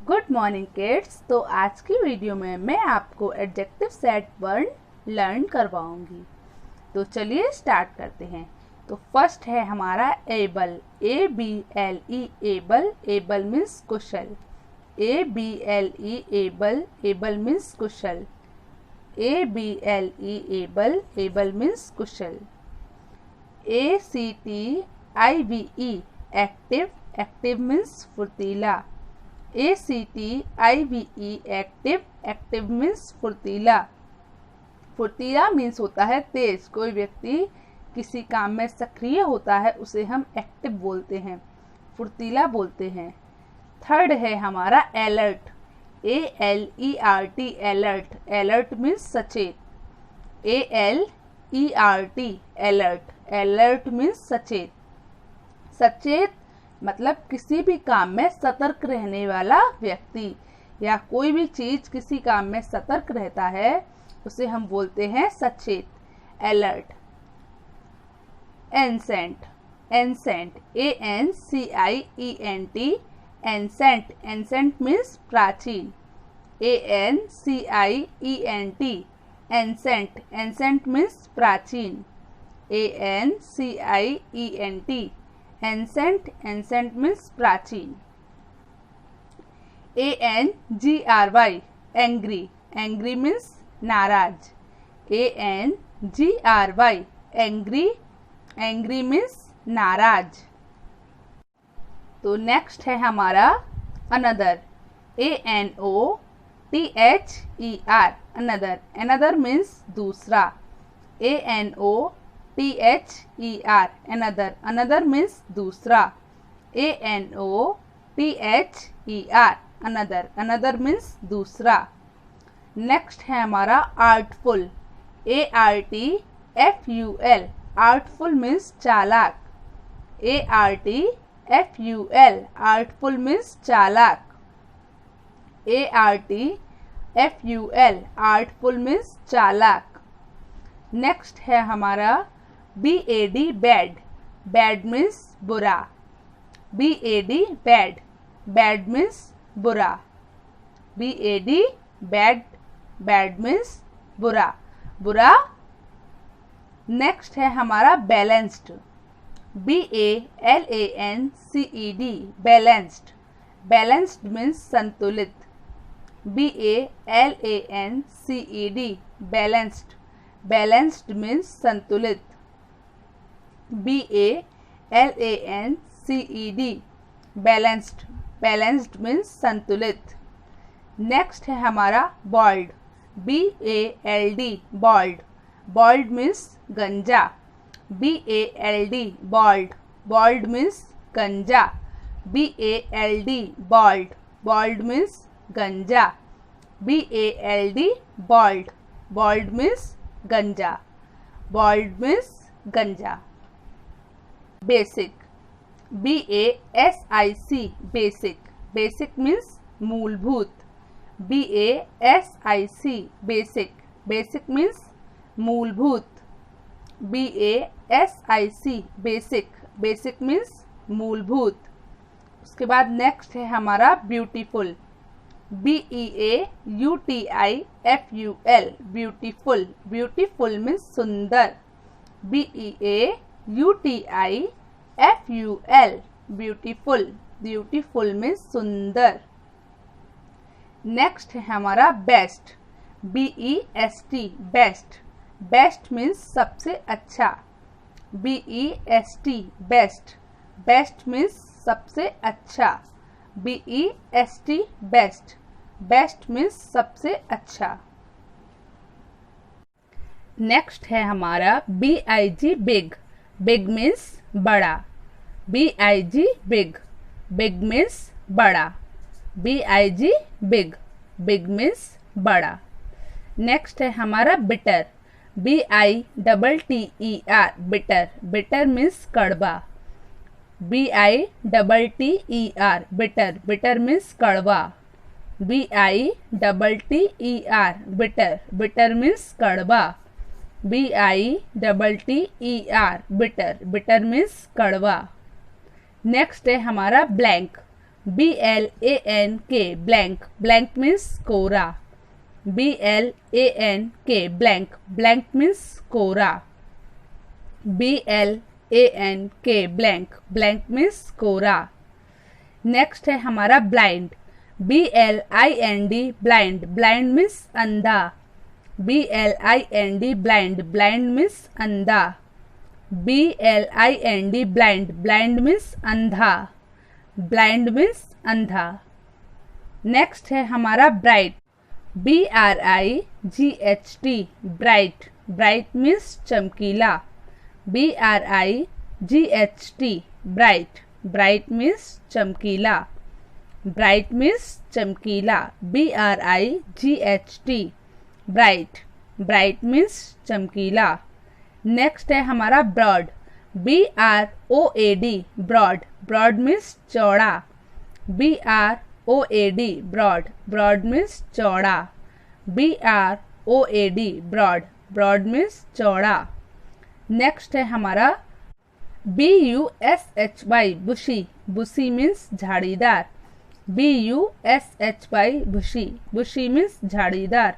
Good morning kids. तो आज की वीडियो में मैं आपको एडजेक्टिव सेट वर्ण लर्न करवाऊंगी। तो चलिए स्टार्ट करते हैं। तो फर्स्ट है हमारा able, ABLE, able. Able means कुशल। ABLE, able. एबल मीन्स कुशल। ABLE, able. एबल मीन्स कुशल। ACTIVE, active. एक्टिव मीन्स फुर्तीला। ACTIVE, active. एक्टिव मीन्स फुर्तीला। फुर्तीला मीन्स होता है तेज। कोई व्यक्ति किसी काम में सक्रिय होता है उसे हम एक्टिव बोलते हैं, फुर्तीला बोलते हैं। थर्ड है हमारा alert, ALERT, alert. Alert means सचेत। ALERT, alert. अलर्ट मीन्स सचेत। सचेत मतलब किसी भी काम में सतर्क रहने वाला व्यक्ति, या कोई भी चीज किसी काम में सतर्क रहता है उसे हम बोलते हैं सचेत, alert. Ancient, ancient, ANCIENT, ancient. Ancient means प्राचीन। ANCIENT, ancient. एंसेंट मीन्स प्राचीन। ANCIENT, ancient. एंसेंट मीन्स प्राचीन। ANGRY, angry. एंग्री मीन्स नाराज। ANGRY, angry. एंग्री मीन्स नाराज। तो नेक्स्ट है हमारा another, ANOTHER, another. Another means दूसरा। ANOTHER, another. अनदर मीन्स दूसरा। ANOTHER, another. अनदर मीन्स दूसरा। नेक्स्ट है हमारा आर्टफुल, ARTFUL, आर्टफुल मीन्स चालाक। ARTFUL, आर्टफुल मीन्स चालाक। ARTFUL, आर्टफुल मीन्स चालाक। नेक्स्ट है हमारा BAD, बैड। बैड मीन्स बुरा। BAD, bad. बैड मीन्स बुरा। BAD, bad. बैड मीन्स बुरा, बुरा। नेक्स्ट है हमारा balanced, BALANCED, balanced. Balanced means संतुलित। BALANCED, balanced. बैलेंस्ड मीन्स संतुलित। BALANCED, balanced. बैलेंस्ड मीन्स संतुलित। नेक्स्ट है हमारा bald, BALD, bald. Bald means गंजा। BALD, bald. बॉल्ड मीन्स गंजा। BALD, bald. बॉल्ड मीन्स गंजा। BALD, bald. बॉल्ड मीन्स गंजा। Bald means गंजा। Basic, BASIC, basic. Basic means मूलभूत। BASIC, basic. बेसिक मीन्स मूलभूत। BASIC, basic. बेसिक मीन्स मूलभूत। उसके बाद नेक्स्ट है हमारा beautiful, BEAUTIFUL, beautiful. Beautiful means सुंदर। BEAUTIFUL, beautiful. ब्यूटीफुल मीन्स सुंदर। नेक्स्ट है हमारा best, BEST, best. Best means सबसे अच्छा। BEST, best. बेस्ट मीन्स सबसे अच्छा। BEST, best. बेस्ट मीन्स सबसे अच्छा। नेक्स्ट है हमारा BIG, बिग। बिग मीन्स बड़ा। BIG, big. बिग मीन्स बड़ा। BIG, big. बिग मीन्स बड़ा। नेक्स्ट है हमारा bitter, BITTER, bitter. Bitter means कड़वा। BITTER, bitter. बिटर मीन्स कड़वा। BITTER, bitter. बिटर मीन्स कड़वा। BITTER, bitter. बिटर मीन्स कड़वा। नेक्स्ट है हमारा blank, BLANK blank, blank means कोरा, BLANK blank, blank means कोरा, BLANK blank, blank means कोरा। Next है हमारा blind, BLIND blind, blind means अंधा, BLIND blind, blind means अंधा, BLIND blind, blind means अंधा, blind means अंधा। Next है हमारा bright, BRIGHT bright, bright means चमकीला, BRIGHT bright, bright means चमकीला, ब्राइट मीन्स चमकीला, BRIGHT ब्राइट, ब्राइट मीन्स चमकीला। नेक्स्ट है हमारा broad, BROAD broad, broad means चौड़ा, BROAD ब्रॉड, ब्रॉड मीन्स चौड़ा, BROAD ब्रॉड, ब्रॉड मीन्स चौड़ा। नेक्स्ट है हमारा BUSHY बुशी, बुशी मीन्स झाड़ीदार, BUSHY बुशी, बुशी मीन्स झाड़ीदार,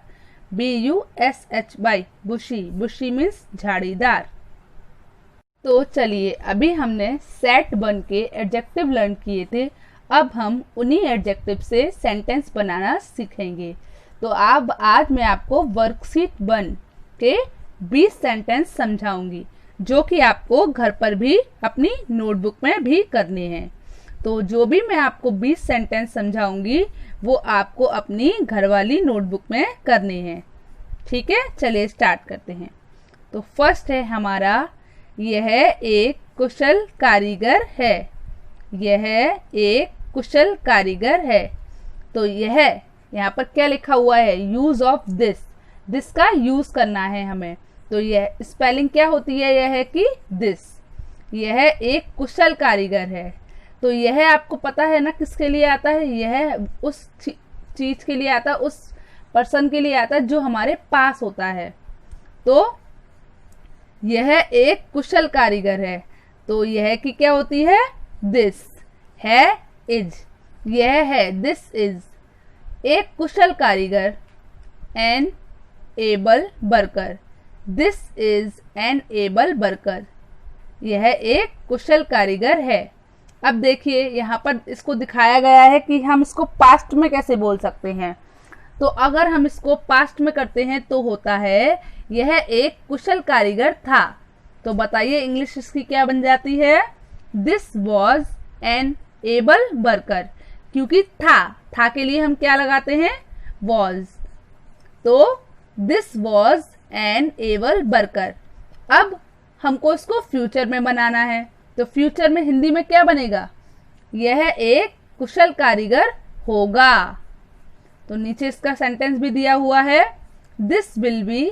BUSHY बुशी, बुशी मीन्स झाड़ीदार। तो चलिए अभी हमने सेट बन के एडजेक्टिव लर्न किए थे, अब हम उन्हीं एडजेक्टिव से सेंटेंस बनाना सीखेंगे। तो अब आज मैं आपको वर्कशीट बन के 20 सेंटेंस समझाऊंगी, जो कि आपको घर पर भी अपनी नोटबुक में भी करने हैं। तो जो भी मैं आपको 20 सेंटेंस समझाऊंगी वो आपको अपनी घर वाली नोटबुक में करने हैं। ठीक है, चलिए स्टार्ट करते हैं। तो फर्स्ट है हमारा, यह एक कुशल कारीगर है, यह एक कुशल कारीगर है। तो यह यहाँ पर क्या लिखा हुआ है, यूज ऑफ दिस, दिस का यूज करना है हमें। तो यह स्पेलिंग क्या होती है, यह है कि दिस, यह एक कुशल कारीगर है। तो यह आपको पता है ना किसके लिए आता है, यह उस चीज के लिए आता है, उस पर्सन के लिए आता है जो हमारे पास होता है। तो यह एक कुशल कारीगर है, तो यह की क्या होती है, दिस, है इज, यह है दिस इज, एक कुशल कारीगर, an able worker, this is an able worker, यह एक कुशल कारीगर है। अब देखिए यहाँ पर इसको दिखाया गया है कि हम इसको पास्ट में कैसे बोल सकते हैं। तो अगर हम इसको पास्ट में करते हैं तो होता है, यह एक कुशल कारीगर था। तो बताइए इंग्लिश इसकी क्या बन जाती है, this was an able worker, क्योंकि था के लिए हम क्या लगाते हैं, वॉज। तो this was an able worker. अब हमको इसको फ्यूचर में बनाना है, तो फ्यूचर में हिंदी में क्या बनेगा, यह एक कुशल कारीगर होगा। तो नीचे इसका सेंटेंस भी दिया हुआ है, this will be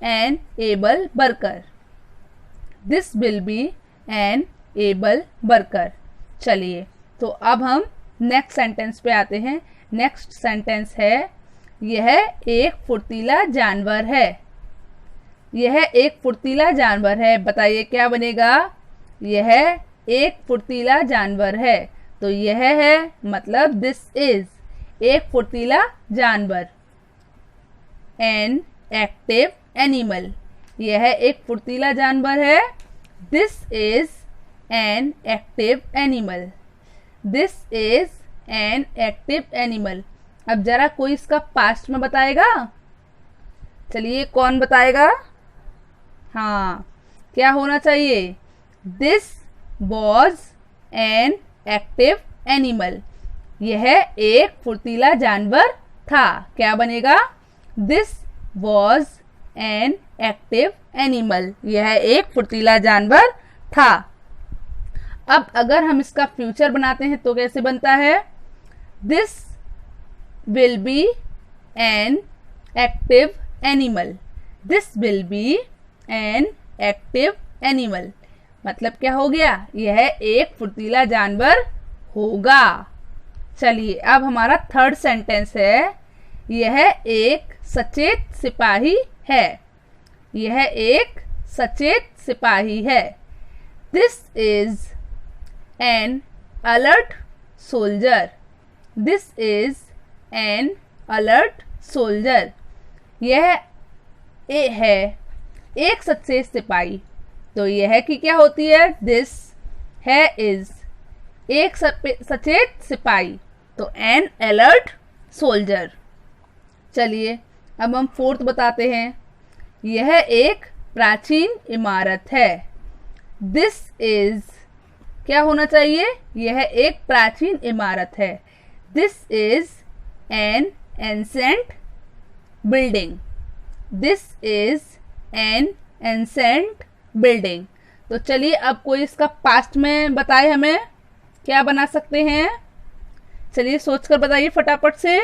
an able worker, this will be an able worker. चलिए तो अब हम नेक्स्ट सेंटेंस पे आते हैं। नेक्स्ट सेंटेंस है, यह एक फुर्तीला जानवर है, यह एक फुर्तीला जानवर है। बताइए क्या बनेगा, यह एक फुर्तीला जानवर है। तो यह है मतलब दिस इज, एक फुर्तीला जानवर, एन एक्टिव एनिमल, यह एक फुर्तीला जानवर है, this is an active animal, this is an active animal. अब जरा कोई इसका पास्ट में बताएगा, चलिए कौन बताएगा, हाँ क्या होना चाहिए, this was an active animal, यह एक फुर्तीला जानवर था। क्या बनेगा, this was an active animal, यह एक फुर्तीला जानवर था। अब अगर हम इसका फ्यूचर बनाते हैं तो कैसे बनता है, this will be an active animal, this will be an active animal. मतलब क्या हो गया, यह एक फुर्तीला जानवर होगा। चलिए अब हमारा थर्ड सेंटेंस है, यह एक सचेत सिपाही है, यह एक सचेत सिपाही है, this is N alert soldier, this is N alert soldier. यह है एक सचेत सिपाही। तो यह की क्या होती है? दिस है इज एक सचेत सिपाही, तो एन अलर्ट सोल्जर। चलिए अब हम फोर्थ बताते हैं। यह एक प्राचीन इमारत है। दिस इज क्या होना चाहिए? यह एक प्राचीन इमारत है। This is N ancient building. This is N ancient building. तो चलिए अब कोई इसका पास्ट में बताए हमें, क्या बना सकते हैं? चलिए सोचकर बताइए फटाफट से।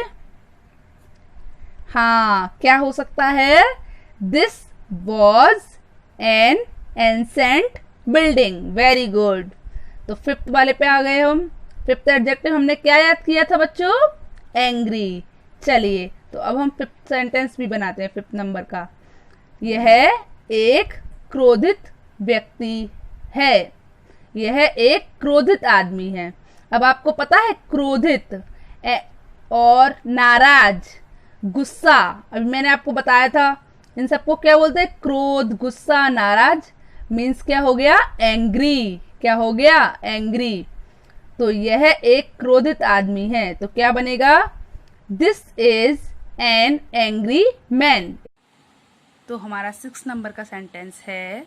हाँ, क्या हो सकता है? This was an ancient building. Very good. तो फिफ्थ वाले पे आ गए हम। फिफ्थ एडजेक्टिव हमने क्या याद किया था बच्चों? एंग्री। चलिए तो अब हम फिफ्थ सेंटेंस भी बनाते हैं, फिफ्थ नंबर का। यह एक क्रोधित व्यक्ति है। यह एक क्रोधित आदमी है। अब आपको पता है क्रोधित और नाराज, गुस्सा, अभी मैंने आपको बताया था इन सबको क्या बोलते हैं? क्रोध, गुस्सा, नाराज मीन्स क्या हो गया? एंग्री। क्या हो गया? एंग्री। तो यह एक क्रोधित आदमी है, तो क्या बनेगा? This is an angry man. तो हमारा 6 नंबर का सेंटेंस है,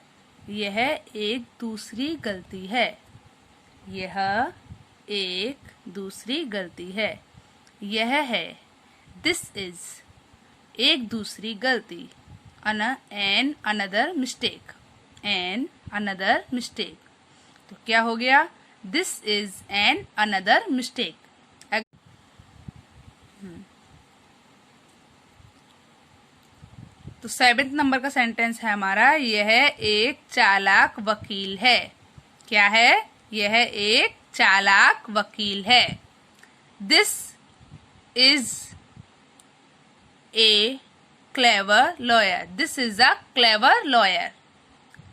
यह एक दूसरी गलती है। यह एक दूसरी गलती है। यह है दिस इज एक दूसरी गलती, an another mistake. An another mistake. तो क्या हो गया? This is an another mistake. तो 7th नंबर का सेंटेंस है हमारा, यह एक चालाक वकील है। क्या है? यह एक चालाक वकील है। This is a clever lawyer. This is a clever lawyer.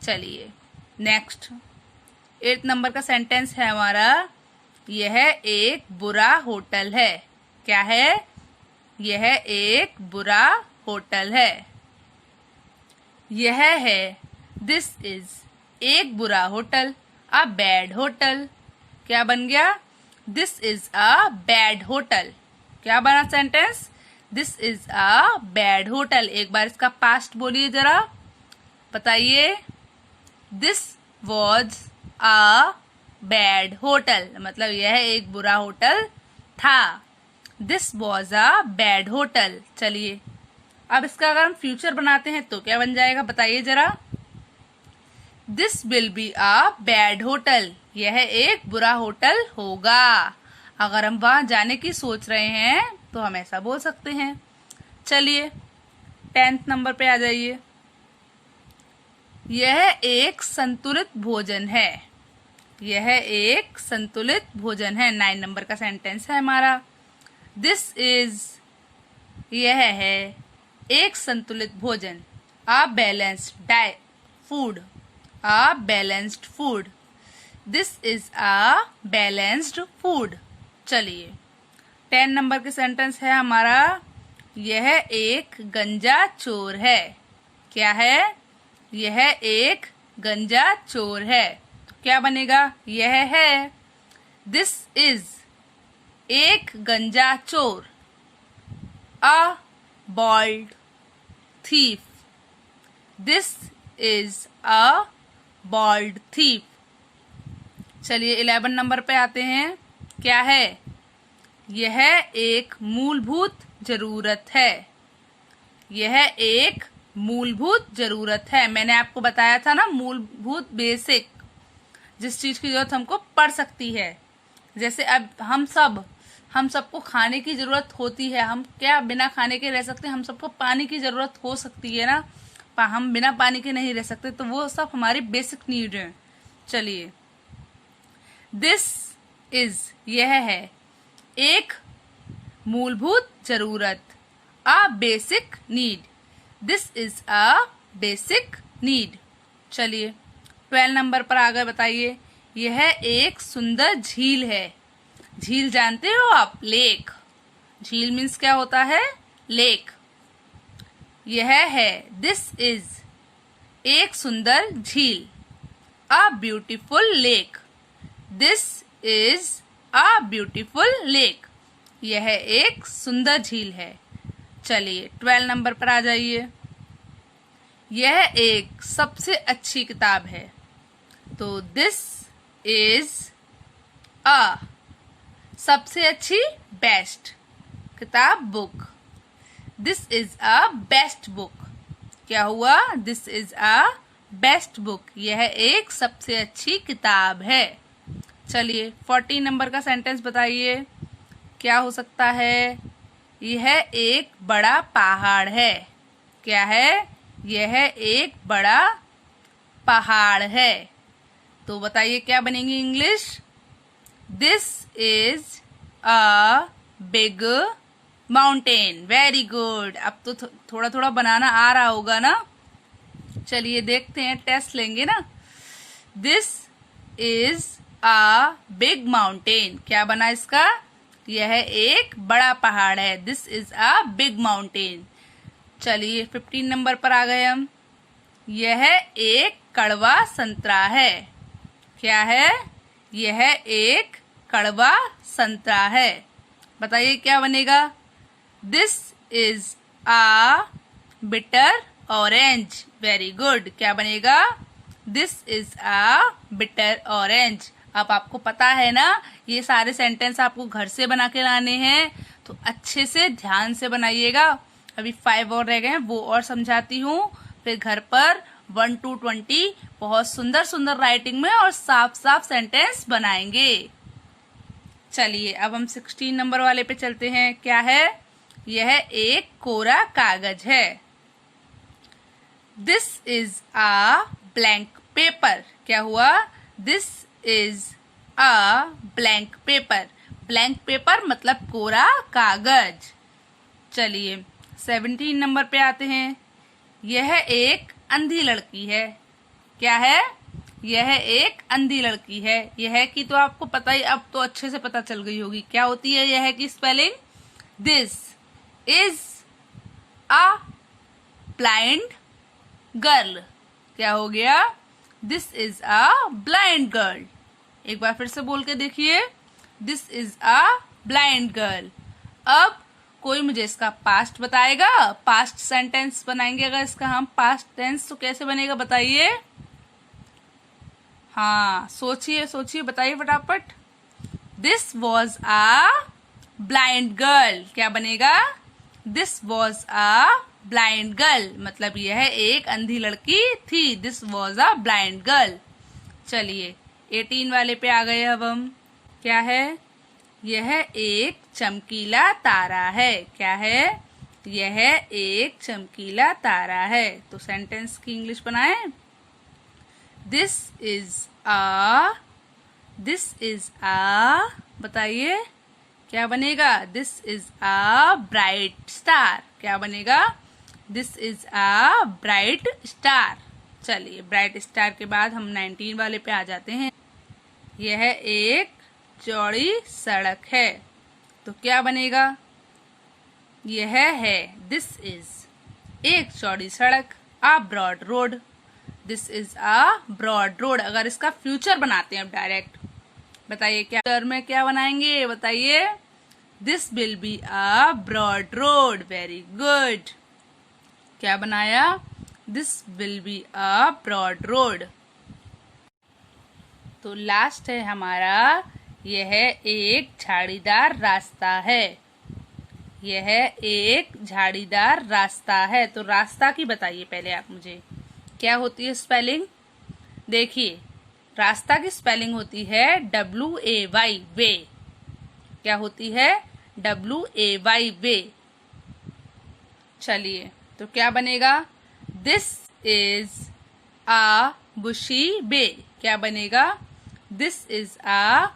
चलिए नेक्स्ट 8th नंबर का सेंटेंस है हमारा, यह एक बुरा होटल है। क्या है? यह एक बुरा होटल है। यह है दिस इज एक बुरा होटल, अ बैड होटल। क्या बन गया? This is a bad hotel. क्या बना sentence? This is a bad hotel. एक बार इसका पास्ट बोलिए जरा, बताइए। This was a bad hotel, मतलब यह एक बुरा होटल था। This was a bad hotel. चलिए अब इसका अगर हम फ्यूचर बनाते हैं तो क्या बन जाएगा, बताइए जरा। This will be a bad hotel. यह एक बुरा होटल होगा। अगर हम वहां जाने की सोच रहे हैं तो हम ऐसा बोल सकते हैं। चलिए 10th नंबर पे आ जाइए। यह एक संतुलित भोजन है। यह एक संतुलित भोजन है। 9 नंबर का सेंटेंस है हमारा। दिस इज यह है एक संतुलित भोजन, a balanced food. A balanced food. This is a balanced food. चलिए 10 नंबर के सेंटेंस है हमारा, यह एक गंजा चोर है। क्या है? यह एक गंजा चोर है। तो क्या बनेगा? यह है दिस इज एक गंजा चोर, अ bold thief. This is a bald thief. चलिए 11 नंबर पे आते हैं। क्या है? यह एक मूलभूत जरूरत है। यह एक मूलभूत जरूरत है। मैंने आपको बताया था ना, मूलभूत, बेसिक, जिस चीज की जरूरत हमको पड़ सकती है। जैसे अब हम सबको खाने की जरूरत होती है। हम क्या बिना खाने के रह सकते हैं? हम सबको पानी की जरूरत हो सकती है ना, हम बिना पानी के नहीं रह सकते। तो वो सब हमारी बेसिक नीड है। चलिए दिस इज यह है एक मूलभूत जरूरत, a basic need. This is a basic need. चलिए 12 नंबर पर आगे बताइए। यह एक सुंदर झील है। झील जानते हो आप? लेक। झील मीन्स क्या होता है? लेक। यह है, दिस इज, एक सुंदर झील। A beautiful lake. This is a beautiful lake. यह एक सुंदर झील है। चलिए 12 नंबर पर आ जाइए। यह एक सबसे अच्छी किताब है। तो दिस इज अ, सबसे अच्छी, बेस्ट किताब, book. This is a best book. क्या हुआ? This is a best book. यह एक सबसे अच्छी किताब है। चलिए 14 नंबर का सेंटेंस बताइए, क्या हो सकता है? यह एक बड़ा पहाड़ है। क्या है? यह एक बड़ा पहाड़ है। तो बताइए क्या बनेगी English? This is a big mountain. Very good. अब तो थोड़ा थोड़ा बनाना आ रहा होगा ना। चलिए देखते हैं, टेस्ट लेंगे ना। This is a big mountain. क्या बना इसका? यह एक बड़ा पहाड़ है। This is a big mountain. चलिए 15 नंबर पर आ गए हम। यह एक कड़वा संतरा है। क्या है? यह एक कड़वा संतरा है। बताइए क्या बनेगा? This is a bitter orange. Very good. क्या बनेगा? This is a bitter orange. अब आपको पता है ना, ये सारे सेंटेंस आपको घर से बना के लाने हैं, तो अच्छे से ध्यान से बनाइएगा। अभी 5 और रह गए हैं, वो और समझाती हूँ। फिर घर पर 1 to 20 बहुत सुंदर सुंदर राइटिंग में और साफ साफ सेंटेंस बनाएंगे। चलिए अब हम 16 नंबर वाले पे चलते हैं। क्या है? यह एक कोरा कागज है। This is a blank paper. क्या हुआ? This is a blank paper. Blank paper मतलब कोरा कागज। चलिए 17 नंबर पे आते हैं। यह एक अंधी लड़की है। क्या है? यह एक अंधी लड़की है। यह की तो आपको पता ही, अब तो अच्छे से पता चल गई होगी। क्या होती है यह की spelling? This is a blind girl. क्या हो गया? This is a blind girl. एक बार फिर से बोल के देखिए, this is a blind girl. अब कोई मुझे इसका पास्ट बताएगा। पास्ट सेंटेंस बनाएंगे अगर इसका हम पास्ट टेंस, तो कैसे बनेगा बताइए? हाँ सोचिए सोचिए, बताइए फटाफट। This was a blind girl. क्या बनेगा? This was a blind girl, मतलब यह एक अंधी लड़की थी। This was a blind girl. चलिए 18 वाले पे आ गए अब हम। क्या है? यह एक चमकीला तारा है। क्या है? यह एक चमकीला तारा है। तो सेंटेंस की इंग्लिश बनाएं। This is a, this is अ, बताइए क्या बनेगा? This is a bright star. क्या बनेगा? This is a bright star. चलिए ब्राइट स्टार के बाद हम 19 वाले पे आ जाते हैं। यह एक चौड़ी सड़क है। तो क्या बनेगा? यह है, दिस इज एक चौड़ी सड़क, a broad road. This is a broad road. अगर इसका फ्यूचर बनाते हैं अब डायरेक्ट, बताइए क्या फ्यूचर में क्या बनाएंगे? बताइए। This will be a broad road. Very good. क्या बनाया? This will be a broad road. तो लास्ट है हमारा, यह एक झाड़ीदार रास्ता है। यह एक झाड़ीदार रास्ता है। तो रास्ता की बताइए पहले आप मुझे, क्या होती है स्पेलिंग? देखिए, रास्ता की स्पेलिंग होती है WAY, वे। क्या होती है? WAY, वे। चलिए तो क्या बनेगा? दिस इज अ बुशी बे। क्या बनेगा? दिस इज अ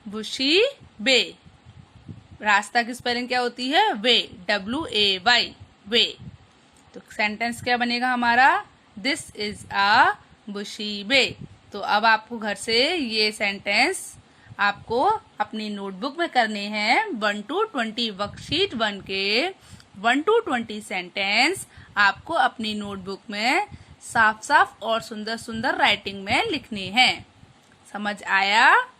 बुशी बे। रास्ता की स्पेलिंग क्या होती है? वे, WAY, वे। तो सेंटेंस क्या बनेगा हमारा? दिस इज अ बुशी बे। तो अब आपको घर से ये सेंटेंस आपको अपनी नोटबुक में करने हैं 1 to 20 वर्कशीट 1 के 1 to 20 सेंटेंस आपको अपनी नोटबुक में साफ साफ और सुंदर सुंदर राइटिंग में लिखने हैं। समझ आया?